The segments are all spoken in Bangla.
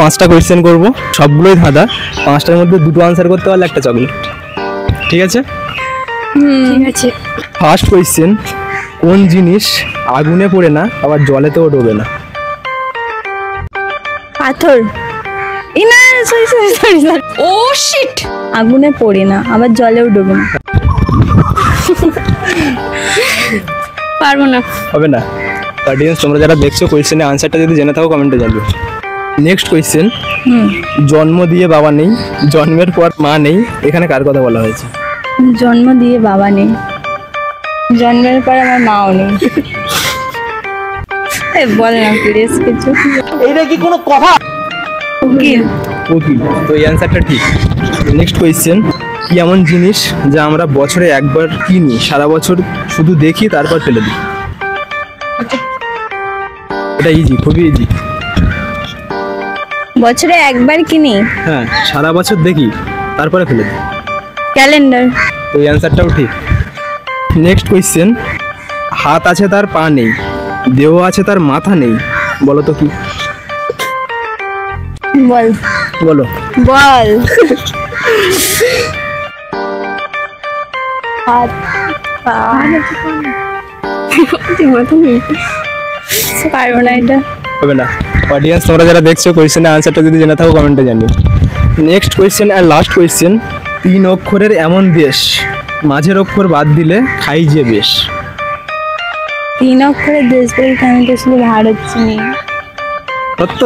5টা কোয়েশ্চেন করব, সবগুলোই ধাঁধা। 5টার মধ্যে দুটো আনসার করতে পারলে একটা চকলেট, ঠিক আছে? ঠিক আছে। ফার্স্ট কোয়েশ্চেন, কোন জিনিস আগুনে পড়ে না আবার জলেতেও ডোবে না? পাথর। না সরি সরি সরি সরি, ও শিট। আগুনে পড়ে না আবার জলেও ডোবে না। পারবো না। হবে না? অডিয়েন্স তোমরা যারা দেখছো, কোয়েশ্চেনের আনসারটা যদি জেনে থাকো কমেন্টে জানবে। নেক্সট কোয়েশ্চেন, জন্ম দিয়ে বাবা নেই, জন্মের পর মা নেই, এখানে কার কথা বলা হয়েছে? জন্ম দিয়ে বাবা নেই, জন্মের পর আমার মাও নেই। বল না প্লিজ কিছু। এইটা কি কোনো কথা? উকিল। উকিল। তো এই অ্যান্সারটা ঠিক। নেক্সট কোয়েশ্চেন, কি এমন জিনিস যা আমরা বছরে একবার কিনি, সারা বছর শুধু দেখি তারপর ফেলে দিই? এটা ইজি, খুবই ইজি। বছরে একবার কিনি? হ্যাঁ, সারা বছর দেখি তারপরে ফেলে দিই। ক্যালেন্ডার। তো এই অ্যান্সারটাও ঠিক। নেক্সট কোয়েশ্চেন, হাত আছে তার পা নেই, দেহ আছে তার মাথা নেই, বলো তো কি? বল বলো। বল। হাত পা। পারবো না এটা। হবে না। অডিয়েন্স তোমরা যারা দেখছো, কোয়েশ্চেনের আনসারটা যদি জেনে থাকো কমেন্টে জানিও। নেক্সট কোয়েশ্চেন আর লাস্ট কোয়েশ্চেন, 3 অক্ষরের এমন দেশ, মাঝের অক্ষর বাদ দিলে খাই যে বেশ। 3 অক্ষরের দেশ বলতে আমি তো শুধু ভারত চিনি। সত্য?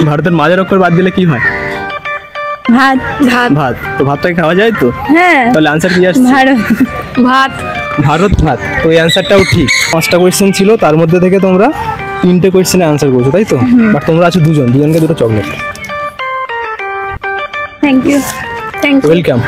ভারতের মাঝের অক্ষর বাদ দিলে কি হয়? ভাত। ভাত। ভাত। তো ভাতটাকে খাওয়া যায় তো? হ্যাঁ। তাহলে আনসার কি আসছে? ভারত। ভাত। ভারত ভাত। তো এই অ্যান্সারটাও ঠিক। 5টা কোয়েশ্চেন ছিল, তার মধ্যে থেকে তোমরা 3টে কোয়েশ্চেনে আনসার করছো, তাই তো? বাট তোমরা আছো দুজনকে দুটো chocolate. Thank you. Thank you. Welcome.